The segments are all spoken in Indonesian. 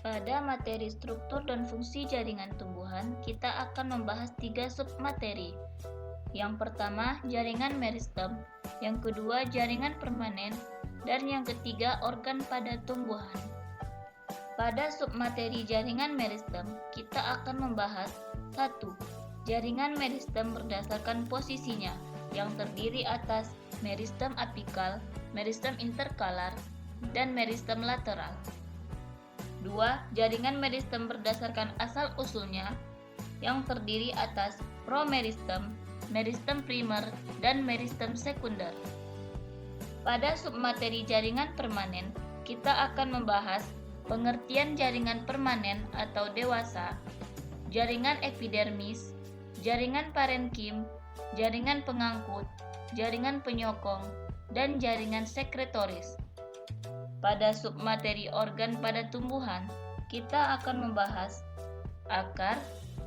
Pada materi struktur dan fungsi jaringan tumbuhan, kita akan membahas 3 submateri. Yang pertama, jaringan meristem, yang kedua, jaringan permanen, dan yang ketiga, organ pada tumbuhan. Pada submateri jaringan meristem, kita akan membahas 1. Jaringan meristem berdasarkan posisinya, yang terdiri atas meristem apikal, meristem interkalar, dan meristem lateral. 2. Jaringan meristem berdasarkan asal-usulnya, yang terdiri atas promeristem, meristem primer, dan meristem sekunder. Pada submateri jaringan permanen, kita akan membahas pengertian jaringan permanen atau dewasa, jaringan epidermis, jaringan parenkim, jaringan pengangkut, jaringan penyokong, dan jaringan sekretoris. Pada submateri organ pada tumbuhan, kita akan membahas akar,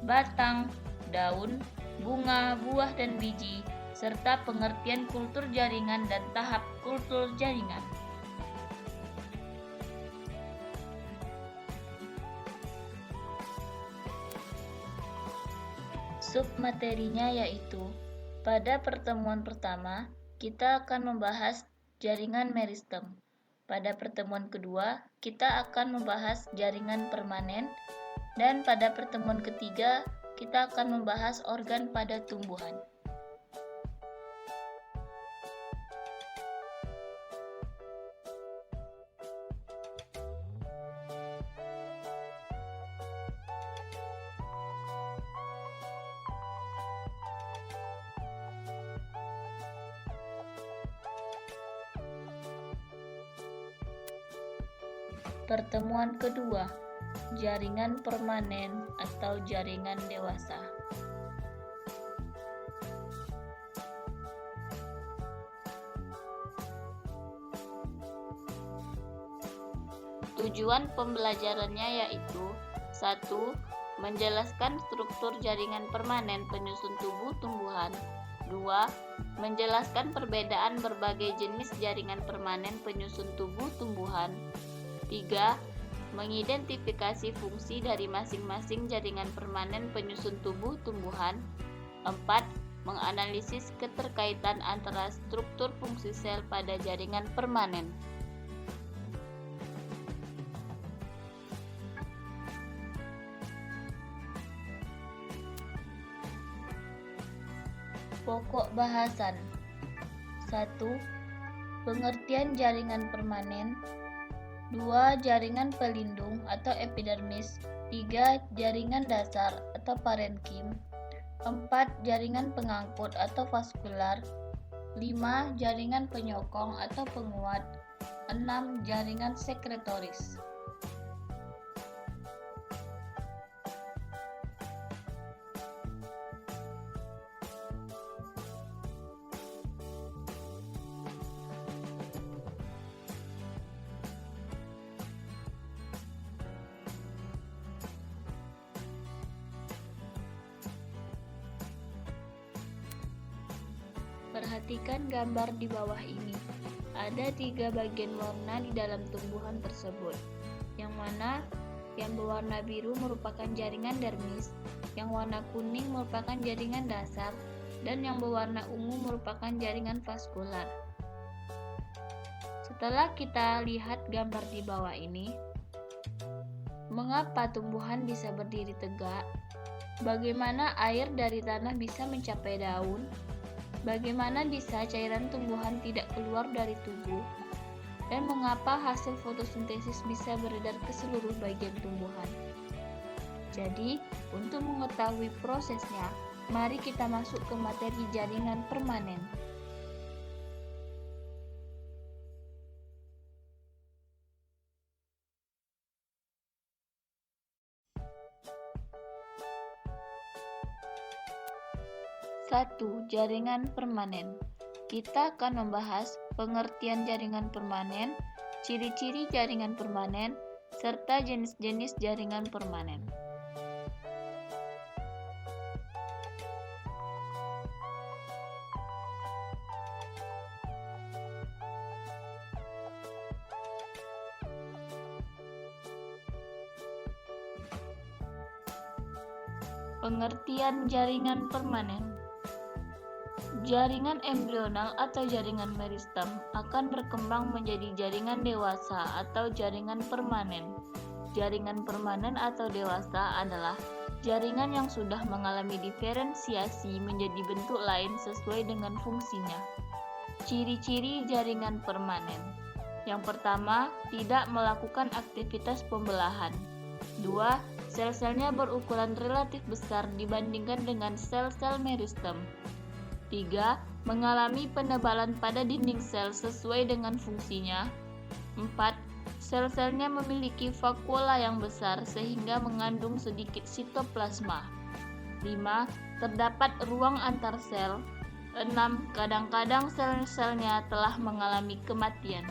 batang, daun, bunga, buah, dan biji, serta pengertian kultur jaringan dan tahap kultur jaringan. Submaterinya yaitu, pada pertemuan pertama, kita akan membahas jaringan meristem. Pada pertemuan kedua, kita akan membahas jaringan permanen, dan pada pertemuan ketiga, kita akan membahas organ pada tumbuhan. Pertemuan kedua, jaringan permanen atau jaringan dewasa. Tujuan pembelajarannya yaitu 1. Menjelaskan struktur jaringan permanen penyusun tubuh tumbuhan. 2. Menjelaskan perbedaan berbagai jenis jaringan permanen penyusun tubuh tumbuhan. 3. Mengidentifikasi fungsi dari masing-masing jaringan permanen penyusun tubuh tumbuhan. 4. Menganalisis keterkaitan antara struktur fungsi sel pada jaringan permanen. Pokok bahasan. 1. Pengertian jaringan permanen. 2. Jaringan pelindung atau epidermis. 3. Jaringan dasar atau parenkim. 4. Jaringan pengangkut atau vaskular. 5. Jaringan penyokong atau penguat. 6. Jaringan sekretoris. Perhatikan gambar di bawah ini. Ada 3 bagian warna di dalam tumbuhan tersebut. Yang mana yang berwarna biru merupakan jaringan dermis, yang warna kuning merupakan jaringan dasar, dan yang berwarna ungu merupakan jaringan vaskular. Setelah kita lihat gambar di bawah ini, mengapa tumbuhan bisa berdiri tegak? Bagaimana air dari tanah bisa mencapai daun? Bagaimana bisa cairan tumbuhan tidak keluar dari tubuh? Dan mengapa hasil fotosintesis bisa beredar ke seluruh bagian tumbuhan? Jadi, untuk mengetahui prosesnya, mari kita masuk ke materi jaringan permanen. Satu, jaringan permanen. Kita akan membahas pengertian jaringan permanen, ciri-ciri jaringan permanen, serta jenis-jenis jaringan permanen. Pengertian jaringan permanen. Jaringan embrional atau jaringan meristem akan berkembang menjadi jaringan dewasa atau jaringan permanen. Jaringan permanen atau dewasa adalah jaringan yang sudah mengalami diferensiasi menjadi bentuk lain sesuai dengan fungsinya. Ciri-ciri jaringan permanen. Yang pertama, tidak melakukan aktivitas pembelahan. 2. Sel-selnya berukuran relatif besar dibandingkan dengan sel-sel meristem. 3. Mengalami penebalan pada dinding sel sesuai dengan fungsinya. 4. Sel-selnya memiliki vakuola yang besar sehingga mengandung sedikit sitoplasma. 5. Terdapat ruang antar sel. 6. Kadang-kadang sel-selnya telah mengalami kematian.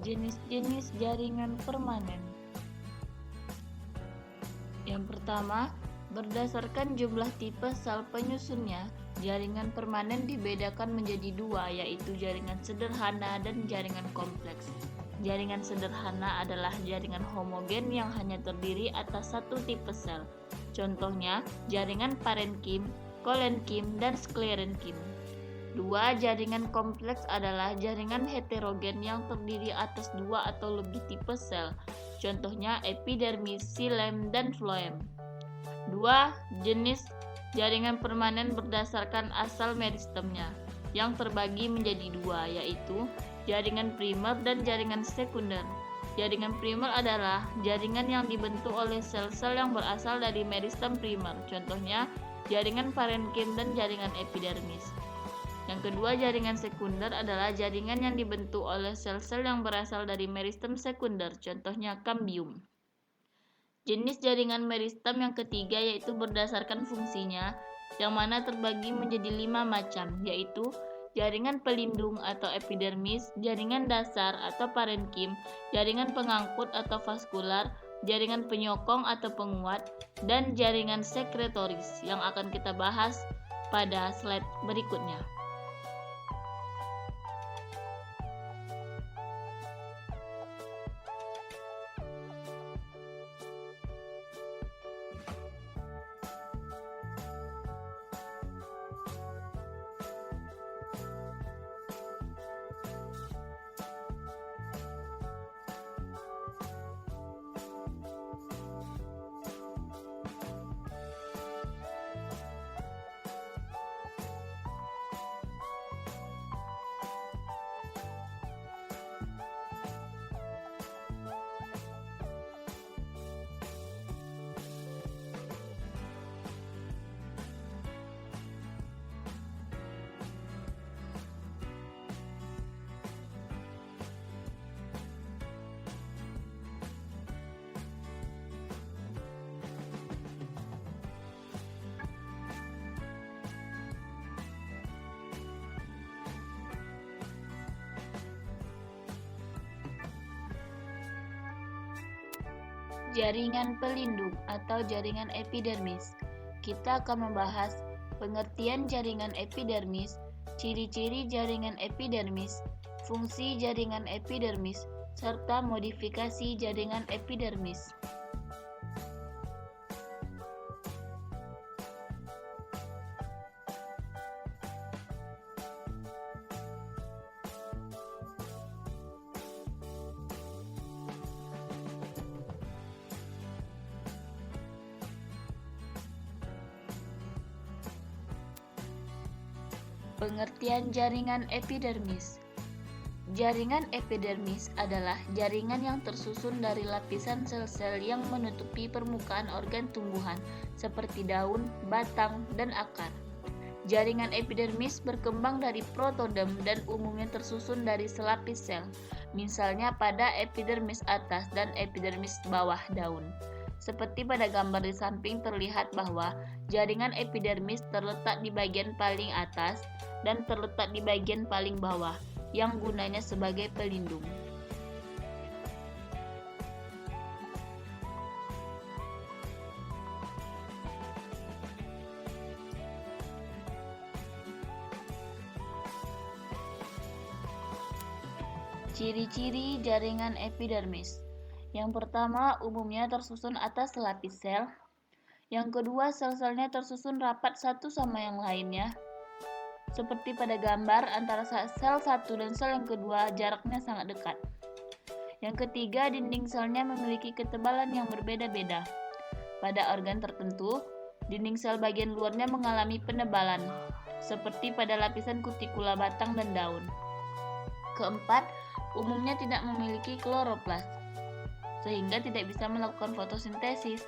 Jenis-jenis jaringan permanen. Yang pertama, berdasarkan jumlah tipe sel penyusunnya, jaringan permanen dibedakan menjadi dua, yaitu jaringan sederhana dan jaringan kompleks. Jaringan sederhana adalah jaringan homogen yang hanya terdiri atas satu tipe sel. Contohnya, jaringan parenkim, kolenkim, dan sklerenkim. 2. Jaringan kompleks adalah jaringan heterogen yang terdiri atas dua atau lebih tipe sel. Contohnya epidermis, xilem, dan floem. 2. Jenis jaringan permanen berdasarkan asal meristemnya, yang terbagi menjadi dua, yaitu jaringan primer dan jaringan sekunder. Jaringan primer adalah jaringan yang dibentuk oleh sel-sel yang berasal dari meristem primer. Contohnya jaringan parenkim dan jaringan epidermis. Yang kedua, jaringan sekunder adalah jaringan yang dibentuk oleh sel-sel yang berasal dari meristem sekunder, contohnya kambium. Jenis jaringan meristem yang ketiga yaitu berdasarkan fungsinya, yang mana terbagi menjadi 5 macam, yaitu jaringan pelindung atau epidermis, jaringan dasar atau parenkim, jaringan pengangkut atau vaskular, jaringan penyokong atau penguat, dan jaringan sekretoris yang akan kita bahas pada slide berikutnya. Jaringan pelindung atau jaringan epidermis. Kita akan membahas pengertian jaringan epidermis, ciri-ciri jaringan epidermis, fungsi jaringan epidermis, serta modifikasi jaringan epidermis. Pengertian jaringan epidermis. Jaringan epidermis adalah jaringan yang tersusun dari lapisan sel-sel yang menutupi permukaan organ tumbuhan seperti daun, batang, dan akar. Jaringan epidermis berkembang dari protodem dan umumnya tersusun dari selapis sel, misalnya pada epidermis atas dan epidermis bawah daun. Seperti pada gambar di samping terlihat bahwa jaringan epidermis terletak di bagian paling atas dan terletak di bagian paling bawah, yang gunanya sebagai pelindung. Ciri-ciri jaringan epidermis. Yang pertama, umumnya tersusun atas selapis sel. Yang kedua, sel-selnya tersusun rapat satu sama yang lainnya. Seperti pada gambar, antara sel satu dan sel yang kedua jaraknya sangat dekat. Yang ketiga, dinding selnya memiliki ketebalan yang berbeda-beda. Pada organ tertentu, dinding sel bagian luarnya mengalami penebalan, seperti pada lapisan kutikula batang dan daun. Keempat, umumnya tidak memiliki kloroplas, sehingga tidak bisa melakukan fotosintesis.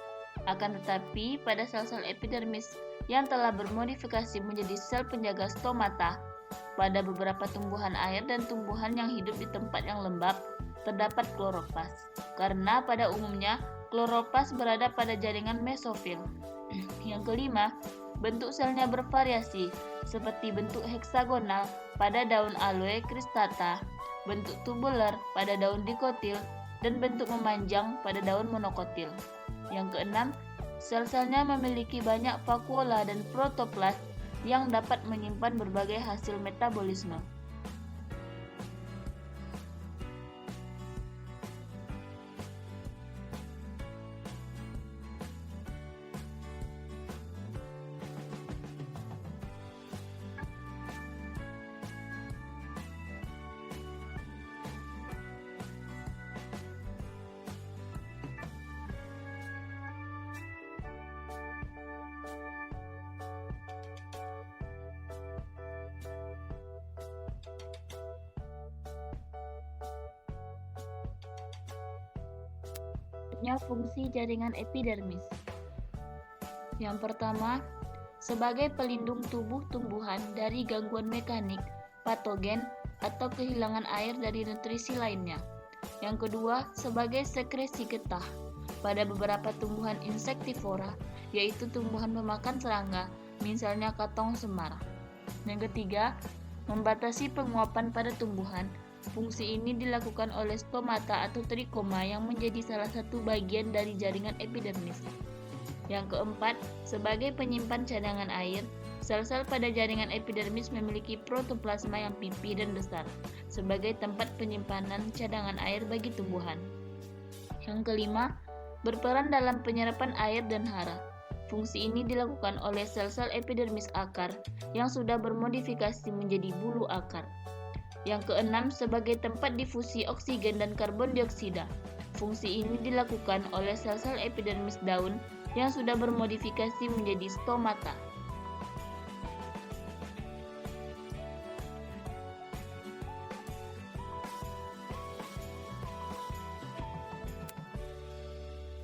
Akan tetapi, pada sel-sel epidermis yang telah bermodifikasi menjadi sel penjaga stomata, pada beberapa tumbuhan air dan tumbuhan yang hidup di tempat yang lembab, terdapat kloroplas. Karena pada umumnya, kloroplas berada pada jaringan mesofil. Yang kelima, bentuk selnya bervariasi, seperti bentuk heksagonal pada daun aloe cristata, bentuk tubular pada daun dikotil, dan bentuk memanjang pada daun monokotil. Yang keenam, sel-selnya memiliki banyak vakuola dan protoplas yang dapat menyimpan berbagai hasil metabolisme. Fungsi jaringan epidermis. Yang pertama, sebagai pelindung tubuh tumbuhan dari gangguan mekanik, patogen, atau kehilangan air dari nutrisi lainnya. Yang kedua, sebagai sekresi getah pada beberapa tumbuhan insektivora, yaitu tumbuhan pemakan serangga, misalnya katong semar. Yang ketiga, membatasi penguapan pada tumbuhan. Fungsi ini dilakukan oleh stomata atau trikoma yang menjadi salah satu bagian dari jaringan epidermis. Yang keempat, sebagai penyimpan cadangan air, sel-sel pada jaringan epidermis memiliki protoplasma yang pipi dan besar, sebagai tempat penyimpanan cadangan air bagi tumbuhan. Yang kelima, berperan dalam penyerapan air dan hara. Fungsi ini dilakukan oleh sel-sel epidermis akar yang sudah bermodifikasi menjadi bulu akar. Yang keenam, sebagai tempat difusi oksigen dan karbon dioksida. Fungsi ini dilakukan oleh sel-sel epidermis daun yang sudah bermodifikasi menjadi stomata.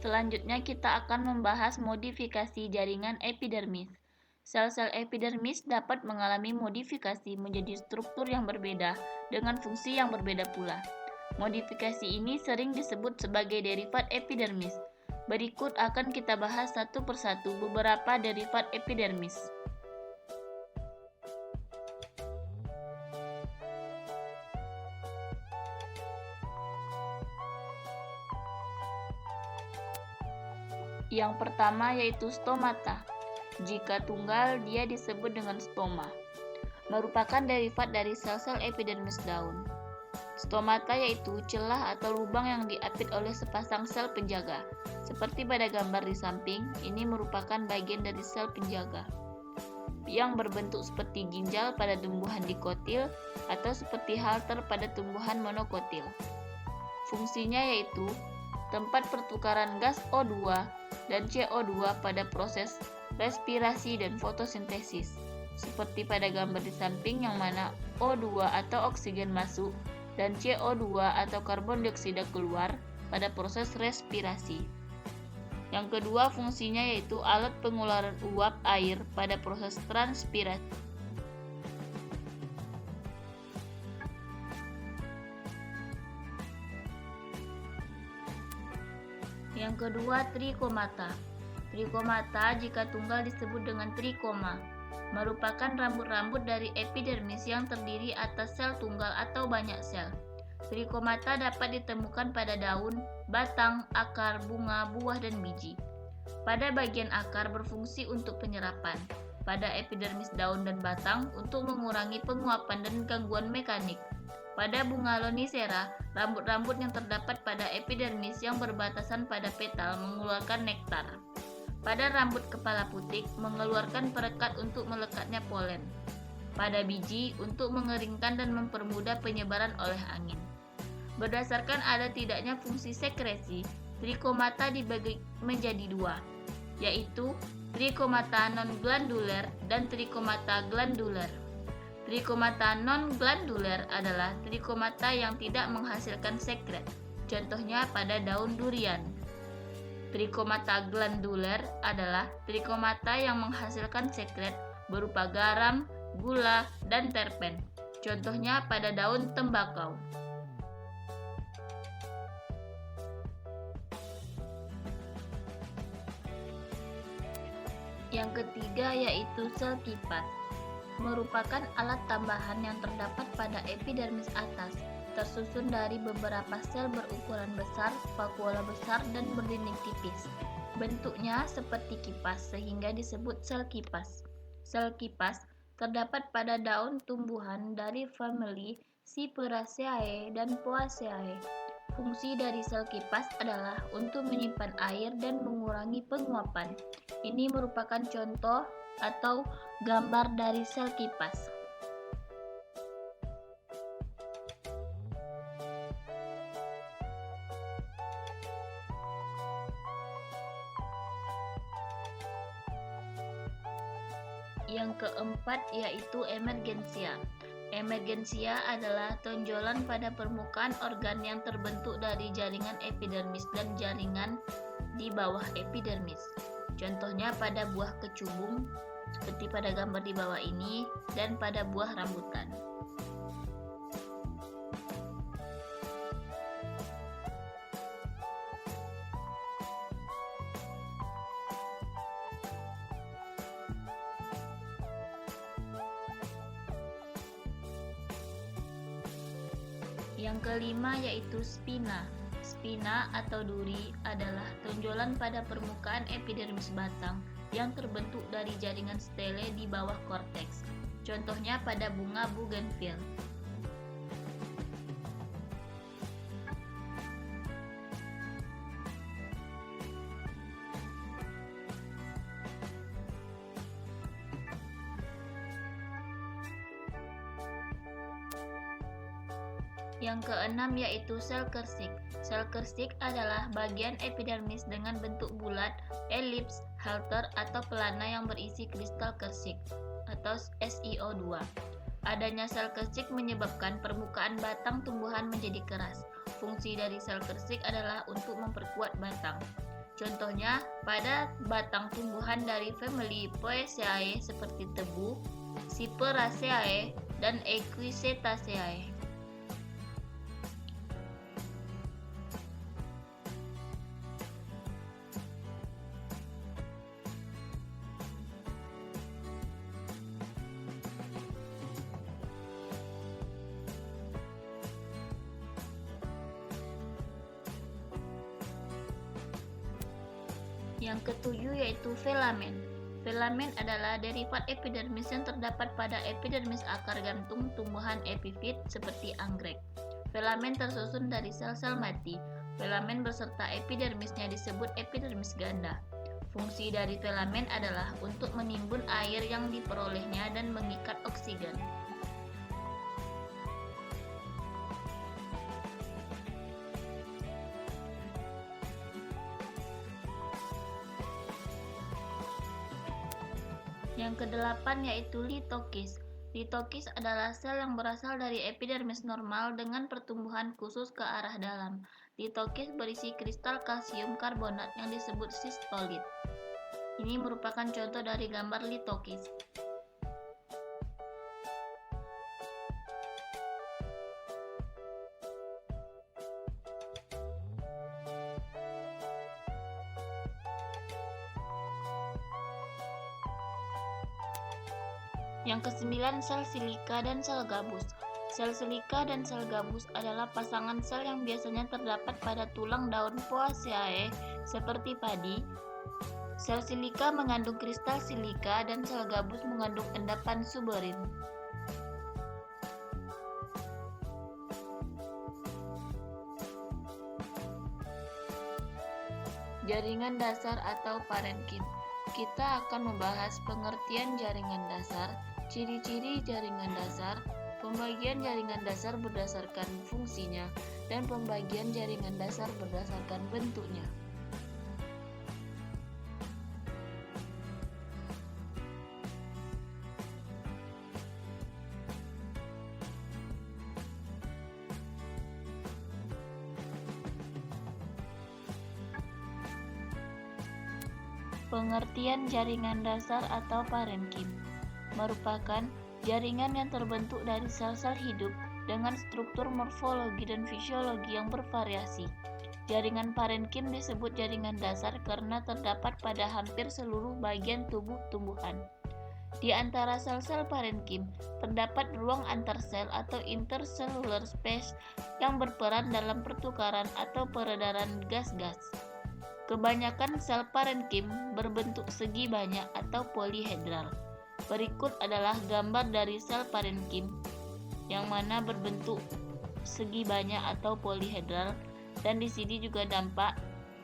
Selanjutnya kita akan membahas modifikasi jaringan epidermis. Sel-sel epidermis dapat mengalami modifikasi menjadi struktur yang berbeda dengan fungsi yang berbeda pula. Modifikasi ini sering disebut sebagai derivat epidermis. Berikut akan kita bahas satu persatu beberapa derivat epidermis. Yang pertama yaitu stomata. Jika tunggal, dia disebut dengan stoma, merupakan derivat dari sel-sel epidermis daun. Stomata yaitu celah atau lubang yang diapit oleh sepasang sel penjaga. Seperti pada gambar di samping, ini merupakan bagian dari sel penjaga yang berbentuk seperti ginjal pada tumbuhan dikotil atau seperti halter pada tumbuhan monokotil. Fungsinya yaitu tempat pertukaran gas O2 dan CO2 pada proses respirasi dan fotosintesis, seperti pada gambar di samping yang mana O2 atau oksigen masuk dan CO2 atau karbon dioksida keluar pada proses respirasi. Yang kedua, fungsinya yaitu alat pengeluaran uap air pada proses transpirasi. Yang kedua, trikomata. Trikomata jika tunggal disebut dengan trikoma, merupakan rambut-rambut dari epidermis yang terdiri atas sel tunggal atau banyak sel. Trikomata dapat ditemukan pada daun, batang, akar, bunga, buah, dan biji. Pada bagian akar berfungsi untuk penyerapan, pada epidermis daun dan batang untuk mengurangi penguapan dan gangguan mekanik. Pada bunga lonicera, rambut-rambut yang terdapat pada epidermis yang berbatasan pada petal mengeluarkan nektar. Pada rambut kepala putik, mengeluarkan perekat untuk melekatnya polen. Pada biji, untuk mengeringkan dan mempermudah penyebaran oleh angin. Berdasarkan ada tidaknya fungsi sekresi, trikomata dibagi menjadi dua, yaitu trikomata non-glanduler dan trikomata glanduler. Trikomata non-glanduler adalah trikomata yang tidak menghasilkan sekret, contohnya pada daun durian. Trikomata glanduler adalah trikomata yang menghasilkan sekret berupa garam, gula, dan terpen, contohnya pada daun tembakau. Yang ketiga yaitu sel kipas, merupakan alat tambahan yang terdapat pada epidermis atas, tersusun dari beberapa sel berukuran besar, vakuola besar, dan berdinding tipis. Bentuknya seperti kipas sehingga disebut sel kipas. Sel kipas terdapat pada daun tumbuhan dari famili Cyperaceae dan Poaceae. Fungsi dari sel kipas adalah untuk menyimpan air dan mengurangi penguapan. Ini merupakan contoh atau gambar dari sel kipas. Yang keempat yaitu emergensia. Emergensia adalah tonjolan pada permukaan organ yang terbentuk dari jaringan epidermis dan jaringan di bawah epidermis. Contohnya pada buah kecubung, seperti pada gambar di bawah ini, dan pada buah rambutan. Yang kelima yaitu spina. Spina atau duri adalah tonjolan pada permukaan epidermis batang yang terbentuk dari jaringan stele di bawah korteks. Contohnya pada bunga bougainville. Yang keenam yaitu sel kersik. Sel kersik adalah bagian epidermis dengan bentuk bulat, elips, halter, atau pelana yang berisi kristal kersik atau SiO2. Adanya sel kersik menyebabkan permukaan batang tumbuhan menjadi keras. Fungsi dari sel kersik adalah untuk memperkuat batang. Contohnya pada batang tumbuhan dari famili Poaceae seperti tebu, Cyperaceae, dan Equisetaceae. Yang ketujuh yaitu filamen. Filamen adalah derivat epidermis yang terdapat pada epidermis akar gantung tumbuhan epifit seperti anggrek. Filamen tersusun dari sel-sel mati. Filamen beserta epidermisnya disebut epidermis ganda. Fungsi dari filamen adalah untuk menimbun air yang diperolehnya dan mengikat oksigen. Yang kedelapan yaitu litokis. Litokis adalah sel yang berasal dari epidermis normal dengan pertumbuhan khusus ke arah dalam. Litokis berisi kristal kalsium karbonat yang disebut sistolit. Ini merupakan contoh dari gambar litokis. Yang kesembilan, sel silika dan sel gabus. Sel silika dan sel gabus adalah pasangan sel yang biasanya terdapat pada tulang daun Poaceae seperti padi. Sel silika mengandung kristal silika dan sel gabus mengandung endapan suberin. Jaringan dasar atau parenkim. Kita akan membahas pengertian jaringan dasar, ciri-ciri jaringan dasar, pembagian jaringan dasar berdasarkan fungsinya, dan pembagian jaringan dasar berdasarkan bentuknya. Pengertian jaringan dasar atau parenkim merupakan jaringan yang terbentuk dari sel-sel hidup dengan struktur morfologi dan fisiologi yang bervariasi. Jaringan parenkim disebut jaringan dasar karena terdapat pada hampir seluruh bagian tubuh tumbuhan. Di antara sel-sel parenkim, terdapat ruang antar sel atau intercellular space yang berperan dalam pertukaran atau peredaran gas-gas. Kebanyakan sel parenkim berbentuk segi banyak atau polihedral. Berikut adalah gambar dari sel parenkim yang mana berbentuk segi banyak atau polihedral, dan di sini juga tampak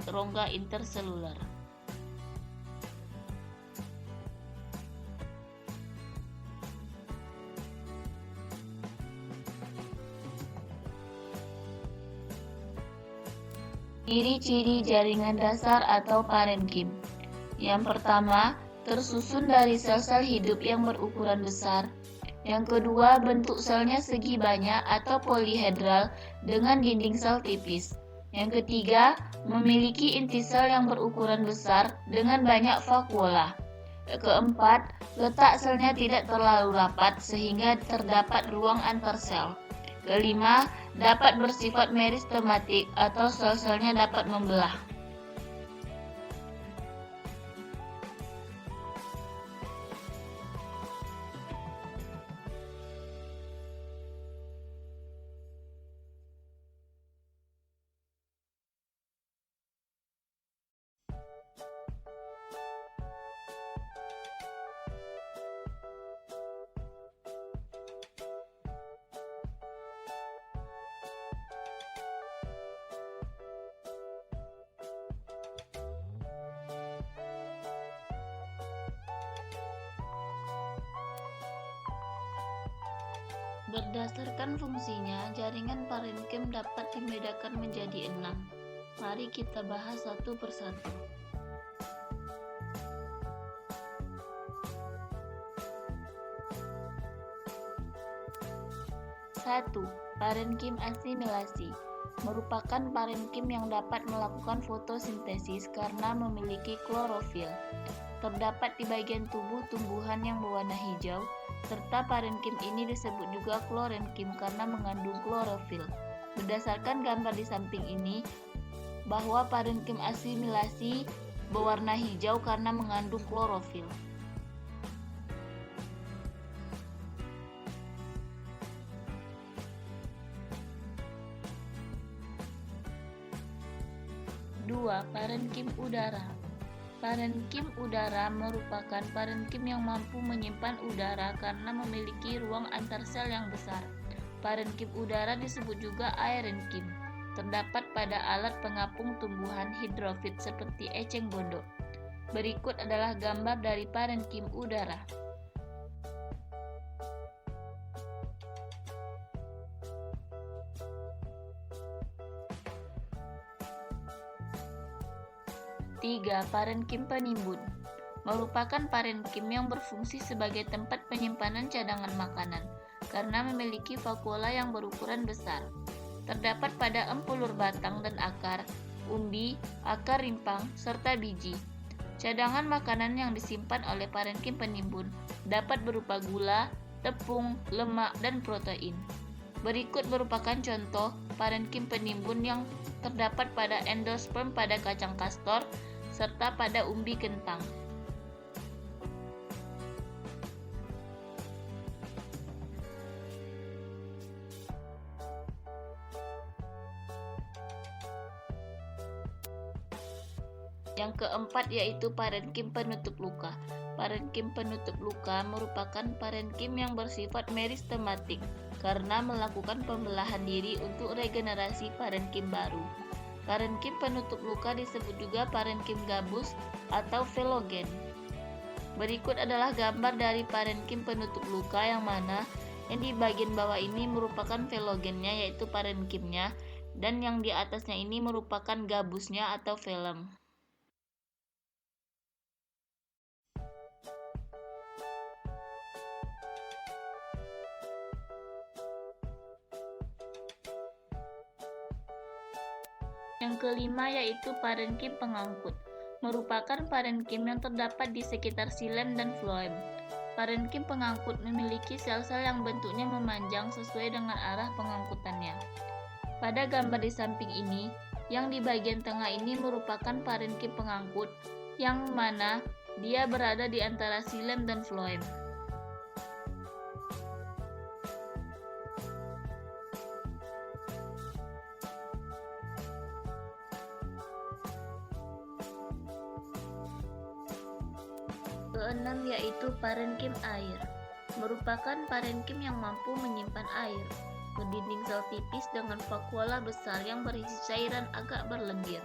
rongga interseluler. Ciri-ciri jaringan dasar atau parenkim. Yang pertama, tersusun dari sel-sel hidup yang berukuran besar. Yang kedua, bentuk selnya segi banyak atau polihedral dengan dinding sel tipis. Yang ketiga, memiliki inti sel yang berukuran besar dengan banyak vakuola. Keempat, letak selnya tidak terlalu rapat sehingga terdapat ruang antar sel. Kelima, dapat bersifat meristematik atau sel-selnya dapat membelah. Berdasarkan fungsinya, jaringan parenkim dapat dibedakan menjadi 6. Mari kita bahas satu persatu. 1. Parenkim asimilasi merupakan parenkim yang dapat melakukan fotosintesis karena memiliki klorofil. Terdapat di bagian tubuh tumbuhan yang berwarna hijau, serta parenkim ini disebut juga klorenkim karena mengandung klorofil. Berdasarkan gambar di samping ini, bahwa parenkim asimilasi berwarna hijau karena mengandung klorofil. Dua, parenkim udara. Parenkim udara merupakan parenkim yang mampu menyimpan udara karena memiliki ruang antar sel yang besar. Parenkim udara disebut juga aerenkim. Terdapat pada alat pengapung tumbuhan hidrofit seperti eceng gondok. Berikut adalah gambar dari parenkim udara. Tiga, parenkim penimbun merupakan parenkim yang berfungsi sebagai tempat penyimpanan cadangan makanan karena memiliki vakuola yang berukuran besar. Terdapat pada empulur batang dan akar, umbi, akar rimpang, serta biji. Cadangan makanan yang disimpan oleh parenkim penimbun dapat berupa gula, tepung, lemak, dan protein. Berikut merupakan contoh parenkim penimbun yang terdapat pada endosperm pada kacang kastor serta pada umbi kentang. Yang keempat yaitu parenkim penutup luka. Parenkim penutup luka merupakan parenkim yang bersifat meristematik karena melakukan pembelahan diri untuk regenerasi parenkim baru. Parenkim penutup luka disebut juga parenkim gabus atau velogen. Berikut adalah gambar dari parenkim penutup luka yang mana yang di bagian bawah ini merupakan velogennya yaitu parenkimnya, dan yang di atasnya ini merupakan gabusnya atau velum. Yang kelima yaitu parenkim pengangkut, merupakan parenkim yang terdapat di sekitar xilem dan floem. Parenkim pengangkut memiliki sel-sel yang bentuknya memanjang sesuai dengan arah pengangkutannya. Pada gambar di samping ini, yang di bagian tengah ini merupakan parenkim pengangkut, yang mana dia berada di antara xilem dan floem. Keenam yaitu parenkim air, merupakan parenkim yang mampu menyimpan air, berdinding sel tipis dengan vakuola besar yang berisi cairan agak berlendir.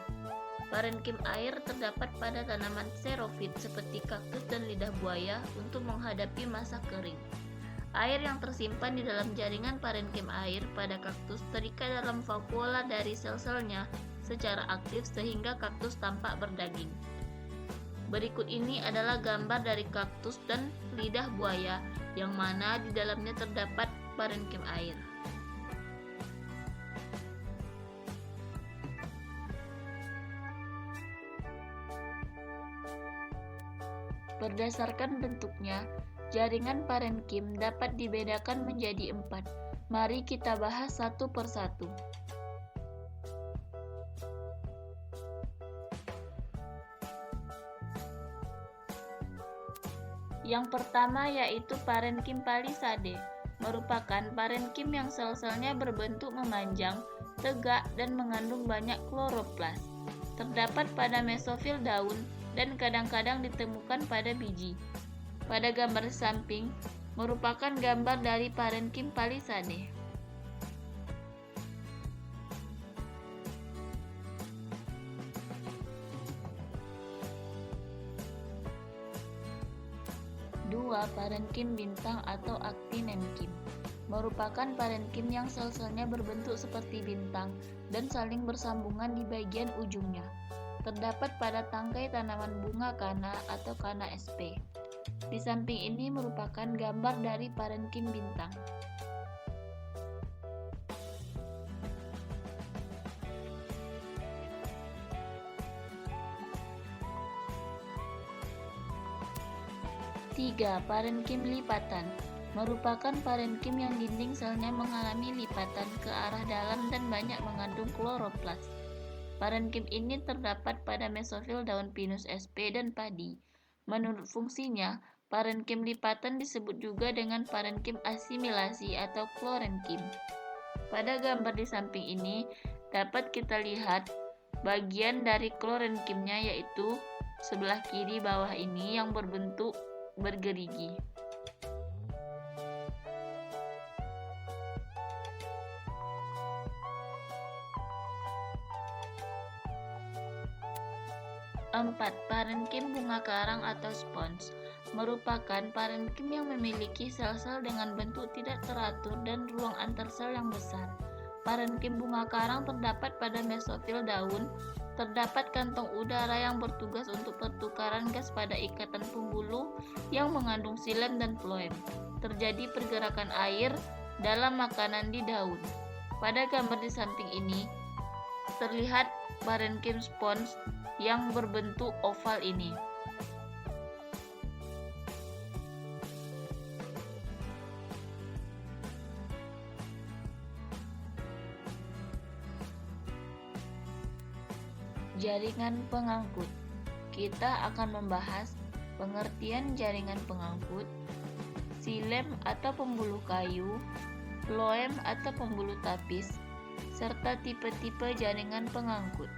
Parenkim air terdapat pada tanaman xerofit seperti kaktus dan lidah buaya untuk menghadapi masa kering. Air yang tersimpan di dalam jaringan parenkim air pada kaktus terikat dalam vakuola dari sel-selnya secara aktif sehingga kaktus tampak berdaging. Berikut ini adalah gambar dari kaktus dan lidah buaya yang mana di dalamnya terdapat parenkim air. Berdasarkan bentuknya, jaringan parenkim dapat dibedakan menjadi 4. Mari kita bahas satu persatu. Yang pertama yaitu parenkim palisade, merupakan parenkim yang sel-selnya berbentuk memanjang, tegak, dan mengandung banyak kloroplas. Terdapat pada mesofil daun dan kadang-kadang ditemukan pada biji. Pada gambar samping merupakan gambar dari parenkim palisade. Dua, parenkim bintang atau actinemkim, merupakan parenkim yang sel-selnya berbentuk seperti bintang dan saling bersambungan di bagian ujungnya. Terdapat pada tangkai tanaman bunga kana atau kana sp. Di samping ini merupakan gambar dari parenkim bintang. Tiga, parenkim lipatan, merupakan parenkim yang dinding selnya mengalami lipatan ke arah dalam dan banyak mengandung kloroplas. Parenkim ini terdapat pada mesofil daun pinus sp dan padi. Menurut fungsinya, parenkim lipatan disebut juga dengan parenkim asimilasi atau klorenkim. Pada gambar di samping ini dapat kita lihat bagian dari klorenkimnya yaitu sebelah kiri bawah ini yang berbentuk bergerigi. Empat, parenkim bunga karang atau spons, merupakan parenkim yang memiliki sel-sel dengan bentuk tidak teratur dan ruang antar sel yang besar. Parenkim bunga karang terdapat pada mesofil daun. Terdapat kantong udara yang bertugas untuk pertukaran gas pada ikatan pembuluh yang mengandung xilem dan floem. Terjadi pergerakan air dalam makanan di daun. Pada gambar di samping ini terlihat parenkim spons yang berbentuk oval ini. Jaringan pengangkut. Kita akan membahas pengertian jaringan pengangkut, xilem atau pembuluh kayu, floem atau pembuluh tapis, serta tipe-tipe jaringan pengangkut.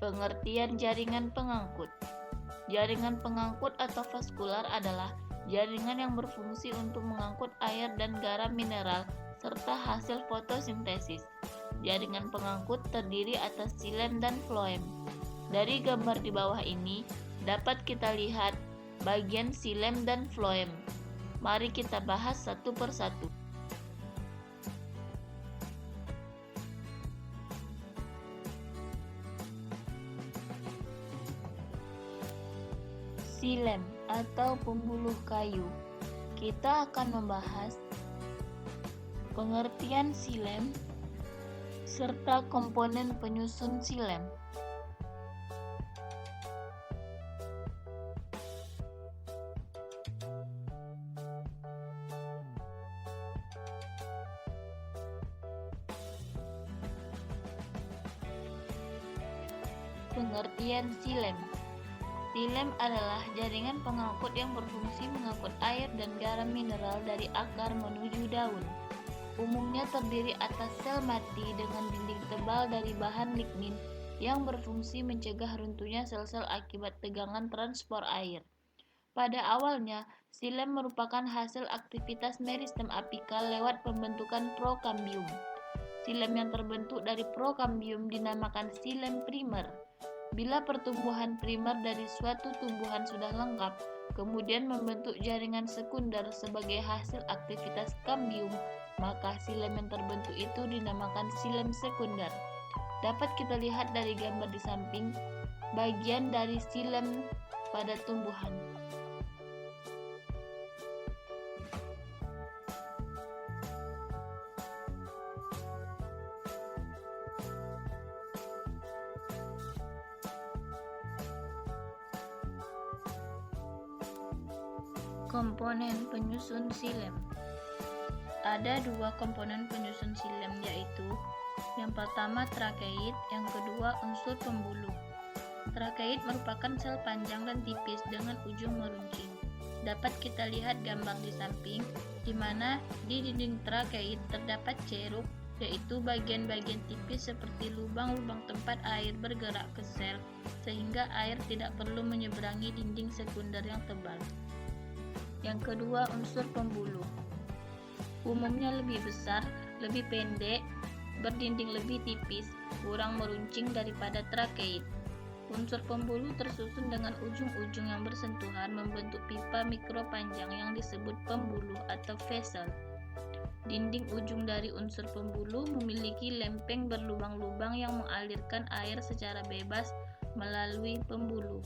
Pengertian jaringan pengangkut. Jaringan pengangkut atau vaskular adalah jaringan yang berfungsi untuk mengangkut air dan garam mineral serta hasil fotosintesis. Jaringan pengangkut terdiri atas xilem dan floem. Dari gambar di bawah ini dapat kita lihat bagian xilem dan floem. Mari kita bahas satu persatu. Xilem atau pembuluh kayu. Kita akan membahas pengertian xilem serta komponen penyusun xilem. Pengertian xilem. Xilem adalah jaringan pengangkut yang berfungsi mengangkut air dan garam mineral dari akar menuju daun. Umumnya terdiri atas sel mati dengan dinding tebal dari bahan lignin yang berfungsi mencegah runtuhnya sel-sel akibat tegangan transport air. Pada awalnya, xilem merupakan hasil aktivitas meristem apikal lewat pembentukan prokambium. Xilem yang terbentuk dari prokambium dinamakan xilem primer. Bila pertumbuhan primer dari suatu tumbuhan sudah lengkap, kemudian membentuk jaringan sekunder sebagai hasil aktivitas kambium, maka xilem yang terbentuk itu dinamakan xilem sekunder. Dapat kita lihat dari gambar di samping, bagian dari xilem pada tumbuhan. Komponen penyusun xilem. Ada dua komponen penyusun xilem, yaitu yang pertama trakeit, yang kedua unsur pembuluh. Trakeit merupakan sel panjang dan tipis dengan ujung meruncing. Dapat kita lihat gambar di samping, di mana di dinding trakeit terdapat ceruk, yaitu bagian-bagian tipis seperti lubang-lubang tempat air bergerak ke sel, sehingga air tidak perlu menyeberangi dinding sekunder yang tebal. Yang kedua, unsur pembuluh. Umumnya lebih besar, lebih pendek, berdinding lebih tipis, kurang meruncing daripada trakeit. Unsur pembuluh tersusun dengan ujung-ujung yang bersentuhan membentuk pipa mikro panjang yang disebut pembuluh atau vessel. Dinding ujung dari unsur pembuluh memiliki lempeng berlubang-lubang yang mengalirkan air secara bebas melalui pembuluh.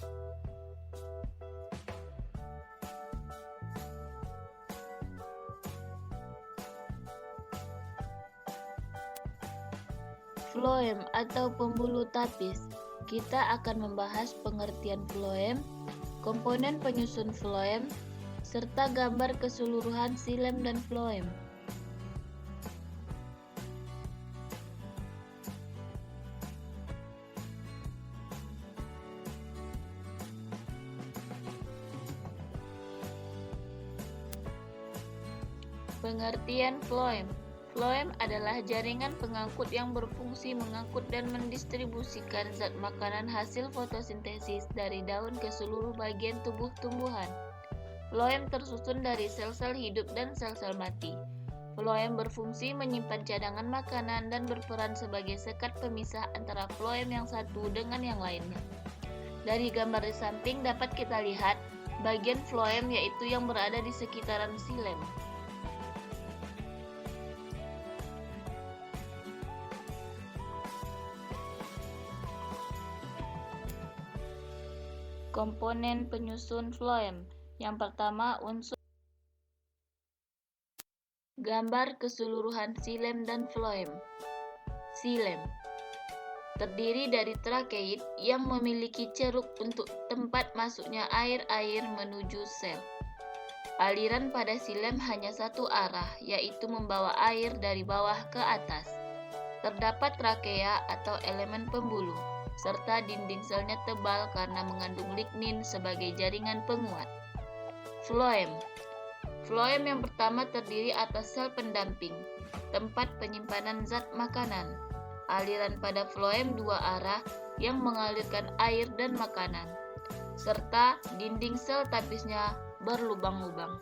Floem atau pembuluh tapis. Kita akan membahas pengertian floem, komponen penyusun floem, serta gambar keseluruhan xilem dan floem. Pengertian floem. Floem adalah jaringan pengangkut yang berfungsi mengangkut dan mendistribusikan zat makanan hasil fotosintesis dari daun ke seluruh bagian tubuh tumbuhan. Floem tersusun dari sel-sel hidup dan sel-sel mati. Floem berfungsi menyimpan cadangan makanan dan berperan sebagai sekat pemisah antara floem yang satu dengan yang lainnya. Dari gambar di samping dapat kita lihat bagian floem, yaitu yang berada di sekitaran xilem. Komponen penyusun floem. Yang pertama, unsur. Gambar keseluruhan xilem dan floem. Xilem terdiri dari trakeit yang memiliki ceruk untuk tempat masuknya air-air menuju sel. Aliran pada xilem hanya satu arah, yaitu membawa air dari bawah ke atas. Terdapat trakea atau elemen pembuluh, serta dinding selnya tebal karena mengandung lignin sebagai jaringan penguat. Floem. Floem yang pertama terdiri atas sel pendamping, tempat penyimpanan zat makanan. Aliran pada floem dua arah, yang mengalirkan air dan makanan, serta dinding sel tapisnya berlubang-lubang.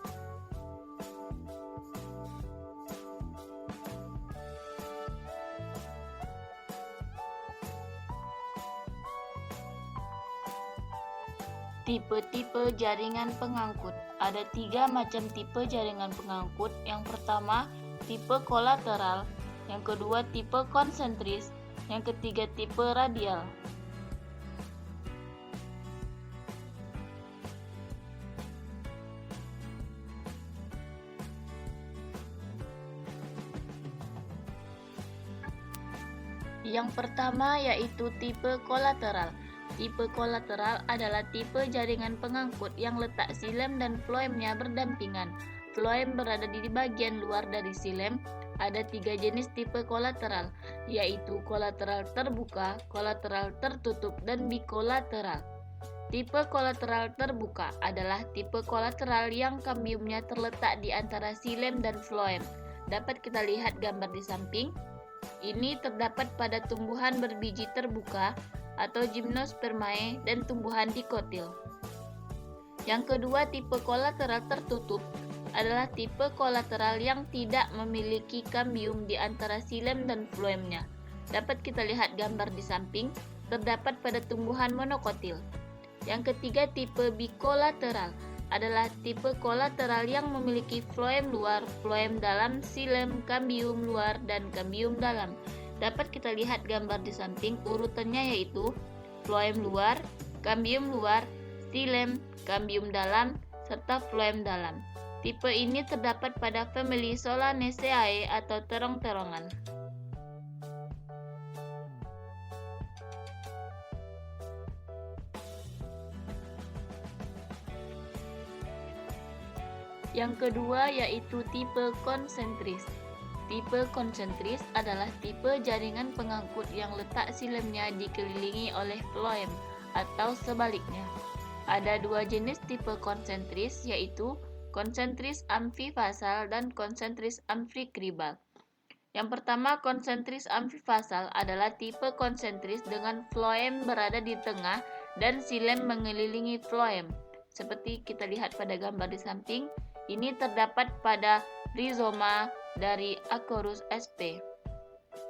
Tipe-tipe jaringan pengangkut. Ada 3 macam tipe jaringan pengangkut. Yang pertama, tipe kolateral. Yang kedua, tipe konsentris. Yang ketiga, tipe radial. Yang pertama yaitu tipe kolateral. Tipe kolateral adalah tipe jaringan pengangkut yang letak silem dan floemnya berdampingan. Floem berada di bagian luar dari silem. Ada 3 jenis tipe kolateral, yaitu kolateral terbuka, kolateral tertutup, dan bikolateral. Tipe kolateral terbuka adalah tipe kolateral yang kambiumnya terletak di antara silem dan floem. Dapat kita lihat gambar di samping. Ini terdapat pada tumbuhan berbiji terbuka atau gymnospermae dan tumbuhan dikotil. Yang kedua, tipe kolateral tertutup adalah tipe kolateral yang tidak memiliki kambium di antara silem dan floemnya. Dapat kita lihat gambar di samping, terdapat pada tumbuhan monokotil. Yang ketiga, tipe bikolateral adalah tipe kolateral yang memiliki floem luar, floem dalam, silem, kambium luar, dan kambium dalam. Dapat kita lihat gambar di samping, urutannya yaitu floem luar, kambium luar, silem, kambium dalam, serta floem dalam. Tipe ini terdapat pada famili Solanaceae atau terong-terongan. Yang kedua yaitu tipe konsentris. Tipe konsentris adalah tipe jaringan pengangkut yang letak silemnya dikelilingi oleh floem atau sebaliknya. Ada 2 jenis tipe konsentris yaitu konsentris amfifasal dan konsentris amfikribal. Yang pertama, konsentris amfifasal adalah tipe konsentris dengan floem berada di tengah dan silem mengelilingi floem. Seperti kita lihat pada gambar di samping, ini terdapat pada rizoma dari Acorus sp.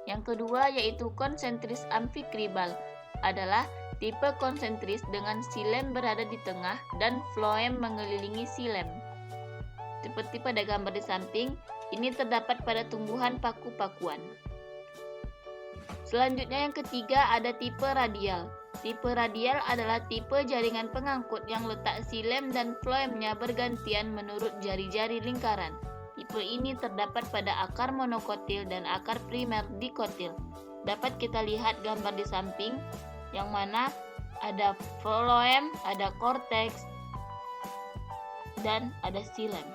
Yang kedua yaitu konsentris amfikribal adalah tipe konsentris dengan silem berada di tengah dan floem mengelilingi silem. Seperti pada gambar di samping, ini terdapat pada tumbuhan paku-pakuan. Selanjutnya yang ketiga ada tipe radial. Tipe radial adalah tipe jaringan pengangkut yang letak silem dan floemnya bergantian menurut jari-jari lingkaran. Tipe ini terdapat pada akar monokotil dan akar primer dikotil. Dapat kita lihat gambar di samping, yang mana ada floem, ada korteks, dan ada silem.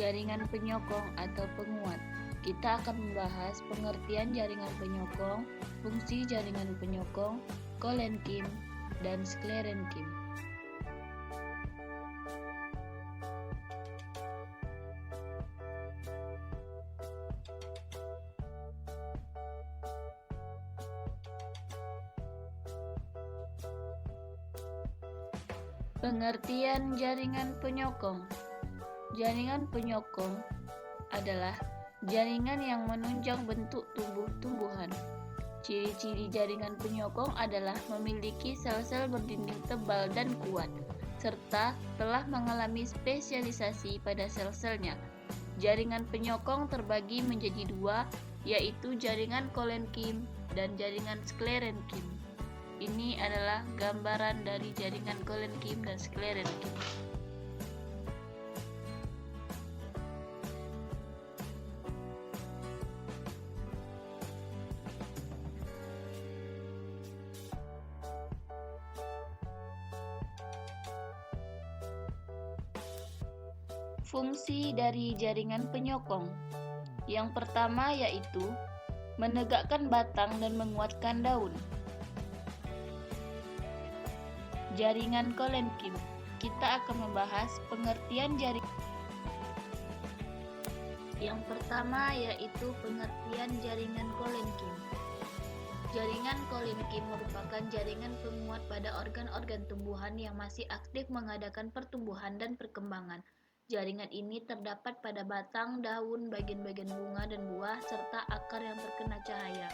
Jaringan penyokong atau penguat. Kita akan membahas pengertian jaringan penyokong, fungsi jaringan penyokong, kolenkim, dan sklerenkim. Pengertian jaringan penyokong. Jaringan penyokong adalah jaringan yang menunjang bentuk tumbuh-tumbuhan. Ciri-ciri jaringan penyokong adalah memiliki sel-sel berdinding tebal dan kuat, serta telah mengalami spesialisasi pada sel-selnya. Jaringan penyokong terbagi menjadi 2, yaitu jaringan kolenkim dan jaringan sklerenkim. Ini adalah gambaran dari jaringan kolenkim dan sklerenkim. Fungsi dari jaringan penyokong. Yang pertama yaitu menegakkan batang dan menguatkan daun. Jaringan kolenkim. Kita akan membahas pengertian jaringan. Yang pertama yaitu pengertian jaringan kolenkim. Jaringan kolenkim merupakan jaringan penguat pada organ-organ tumbuhan yang masih aktif mengadakan pertumbuhan dan perkembangan. Jaringan ini terdapat pada batang, daun, bagian-bagian bunga dan buah, serta akar yang terkena cahaya.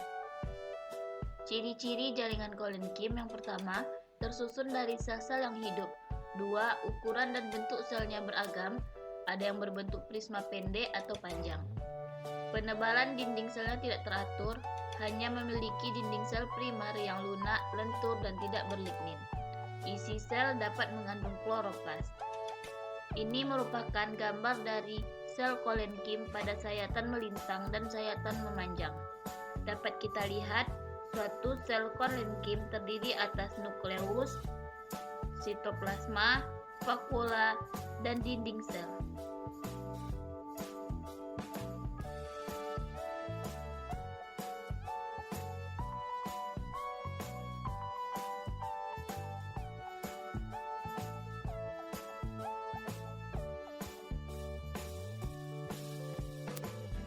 Ciri-ciri jaringan kolenkim yang pertama, tersusun dari sel-sel yang hidup. 2. Ukuran dan bentuk selnya beragam, ada yang berbentuk prisma pendek atau panjang. Penebalan dinding selnya tidak teratur, hanya memiliki dinding sel primer yang lunak, lentur, dan tidak berlignin. Isi sel dapat mengandung kloroplas. Ini merupakan gambar dari sel kolenkim pada sayatan melintang dan sayatan memanjang. Dapat kita lihat, suatu sel kolenkim terdiri atas nukleus, sitoplasma, vakuola, dan dinding sel.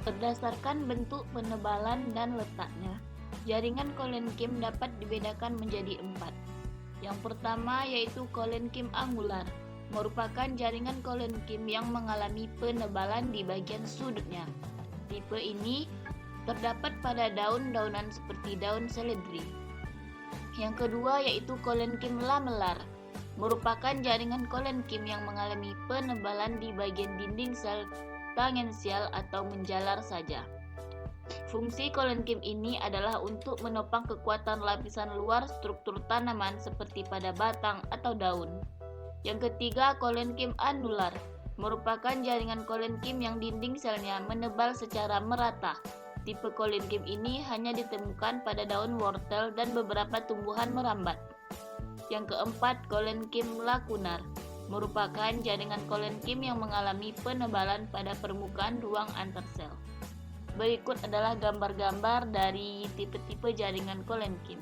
Berdasarkan bentuk penebalan dan letaknya, jaringan kolenkim dapat dibedakan menjadi 4. Yang pertama yaitu kolenkim angular, merupakan jaringan kolenkim yang mengalami penebalan di bagian sudutnya. Tipe ini terdapat pada daun-daunan seperti daun seledri. Yang kedua yaitu kolenkim lamelar, merupakan jaringan kolenkim yang mengalami penebalan di bagian dinding sel tangensial atau menjalar saja. Fungsi kolenkim ini adalah untuk menopang kekuatan lapisan luar struktur tanaman seperti pada batang atau daun. Yang ketiga, kolenkim anular, merupakan jaringan kolenkim yang dinding selnya menebal secara merata. Tipe kolenkim ini hanya ditemukan pada daun wortel dan beberapa tumbuhan merambat. Yang keempat, kolenkim lakunar, merupakan jaringan kolenkim yang mengalami penebalan pada permukaan ruang antarsel. Berikut adalah gambar-gambar dari tipe-tipe jaringan kolenkim.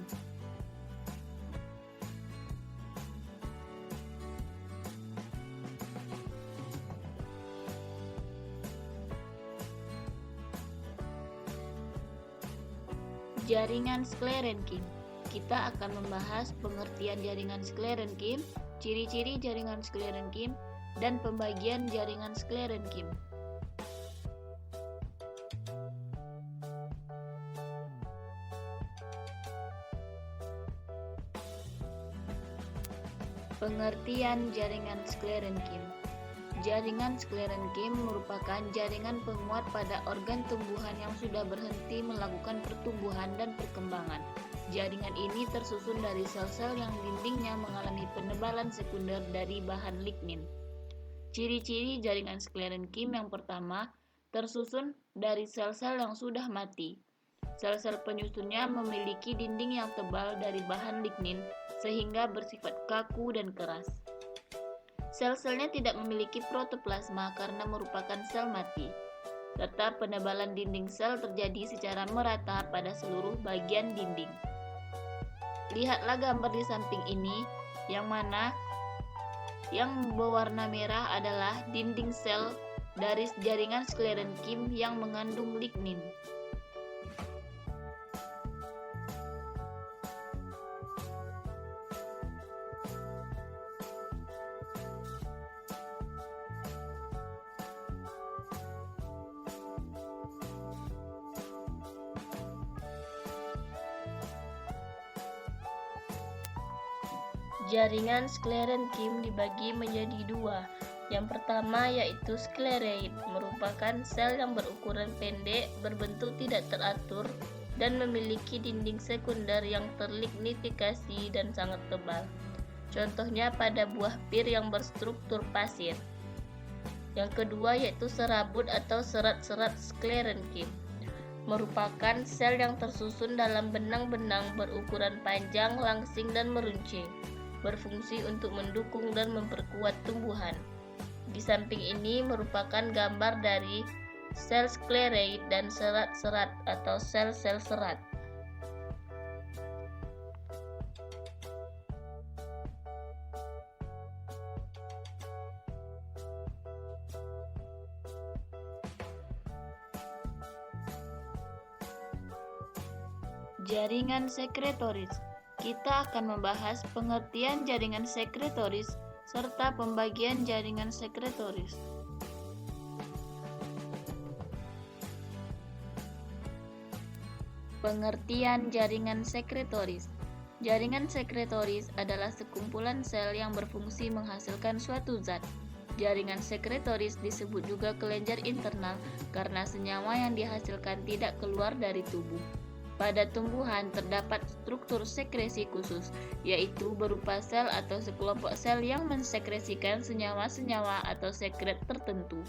Jaringan sklerenkim. Kita akan membahas pengertian jaringan sklerenkim, ciri-ciri jaringan sklerenkim, dan pembagian jaringan sklerenkim. Pengertian jaringan sklerenkim. Jaringan sklerenkim merupakan jaringan penguat pada organ tumbuhan yang sudah berhenti melakukan pertumbuhan dan perkembangan. Jaringan ini tersusun dari sel-sel yang dindingnya mengalami penebalan sekunder dari bahan lignin. Ciri-ciri jaringan sklerenkim yang pertama, tersusun dari sel-sel yang sudah mati. Sel-sel penyusunnya memiliki dinding yang tebal dari bahan lignin sehingga bersifat kaku dan keras. Sel-selnya tidak memiliki protoplasma karena merupakan sel mati, serta penebalan dinding sel terjadi secara merata pada seluruh bagian dinding. Lihatlah gambar di samping ini, yang mana yang berwarna merah adalah dinding sel dari jaringan sklerenkim yang mengandung lignin. Jaringan sklerenkim dibagi menjadi 2. Yang pertama yaitu sklereid, merupakan sel yang berukuran pendek, berbentuk tidak teratur, dan memiliki dinding sekunder yang terlignifikasi dan sangat tebal. Contohnya pada buah pir yang berstruktur pasir. Yang kedua yaitu serabut atau serat-serat sklerenkim, merupakan sel yang tersusun dalam benang-benang berukuran panjang, langsing, dan meruncing, berfungsi untuk mendukung dan memperkuat tumbuhan. Di samping ini merupakan gambar dari sel sklerate dan serat-serat atau sel-sel serat. Jaringan sekretoris. Kita akan membahas pengertian jaringan sekretoris serta pembagian jaringan sekretoris. Pengertian jaringan sekretoris. Jaringan sekretoris adalah sekumpulan sel yang berfungsi menghasilkan suatu zat. Jaringan sekretoris disebut juga kelenjar internal karena senyawa yang dihasilkan tidak keluar dari tubuh. Pada tumbuhan terdapat struktur sekresi khusus, yaitu berupa sel atau sekelompok sel yang mensekresikan senyawa-senyawa atau sekret tertentu.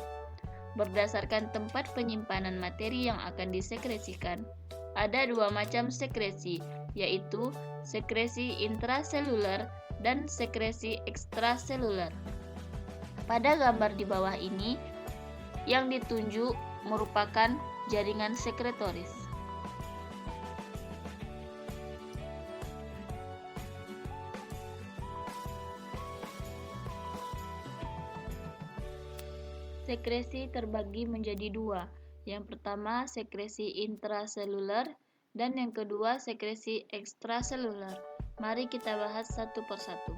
Berdasarkan tempat penyimpanan materi yang akan disekresikan, ada dua macam sekresi, yaitu sekresi intraseluler dan sekresi ekstraseluler. Pada gambar di bawah ini, yang ditunjuk merupakan jaringan sekretoris. Sekresi terbagi menjadi dua. Yang pertama sekresi intraseluler dan yang kedua sekresi ekstraseluler. Mari kita bahas satu persatu.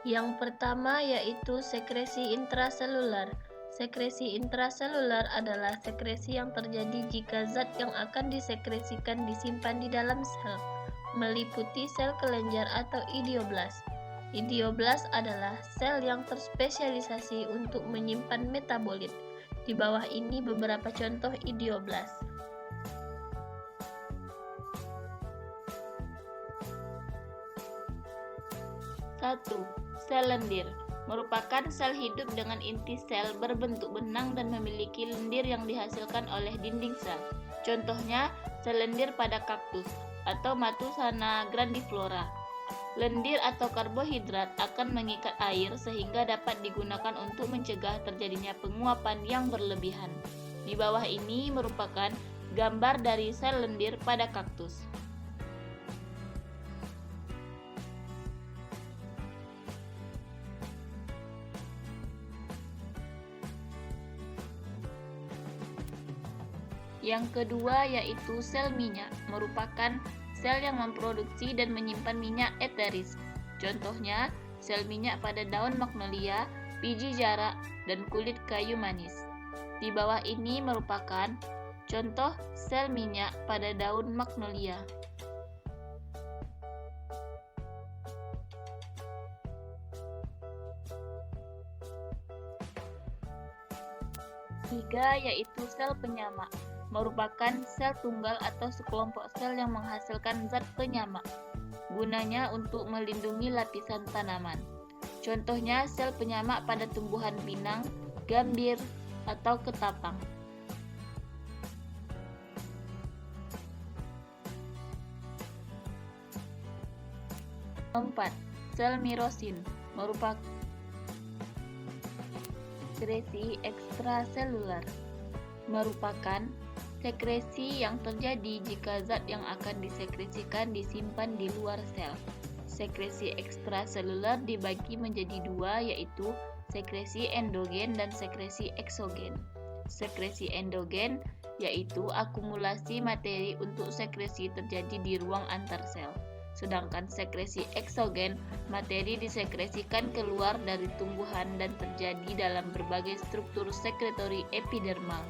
Yang pertama yaitu sekresi intraseluler. Sekresi intraseluler adalah sekresi yang terjadi jika zat yang akan disekresikan disimpan di dalam sel, meliputi sel kelenjar atau idioblas. Idioblas adalah sel yang terspesialisasi untuk menyimpan metabolit. Di bawah ini beberapa contoh idioblas. Satu, sel lendir merupakan sel hidup dengan inti sel berbentuk benang dan memiliki lendir yang dihasilkan oleh dinding sel. Contohnya, sel lendir pada kaktus atau Matusana grandiflora. Lendir atau karbohidrat akan mengikat air sehingga dapat digunakan untuk mencegah terjadinya penguapan yang berlebihan. Di bawah ini merupakan gambar dari sel lendir pada kaktus. Yang kedua yaitu sel minyak, merupakan sel yang memproduksi dan menyimpan minyak eteris. Contohnya, sel minyak pada daun magnolia, biji jarak, dan kulit kayu manis. Di bawah ini merupakan contoh sel minyak pada daun magnolia. Tiga yaitu sel penyamak, merupakan sel tunggal atau sekelompok sel yang menghasilkan zat penyamak. Gunanya untuk melindungi lapisan tanaman. Contohnya sel penyamak pada tumbuhan pinang, gambir, atau ketapang. 4. Sel mirosin merupakan sekresi ekstraseluler, merupakan sekresi yang terjadi jika zat yang akan disekresikan disimpan di luar sel. Sekresi ekstraseluler dibagi menjadi dua, yaitu sekresi endogen dan sekresi eksogen. Sekresi endogen yaitu akumulasi materi untuk sekresi terjadi di ruang antar sel. Sedangkan sekresi eksogen, materi disekresikan keluar dari tumbuhan dan terjadi dalam berbagai struktur sekretori epidermal.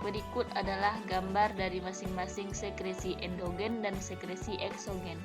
Berikut adalah gambar dari masing-masing sekresi endogen dan sekresi eksogen.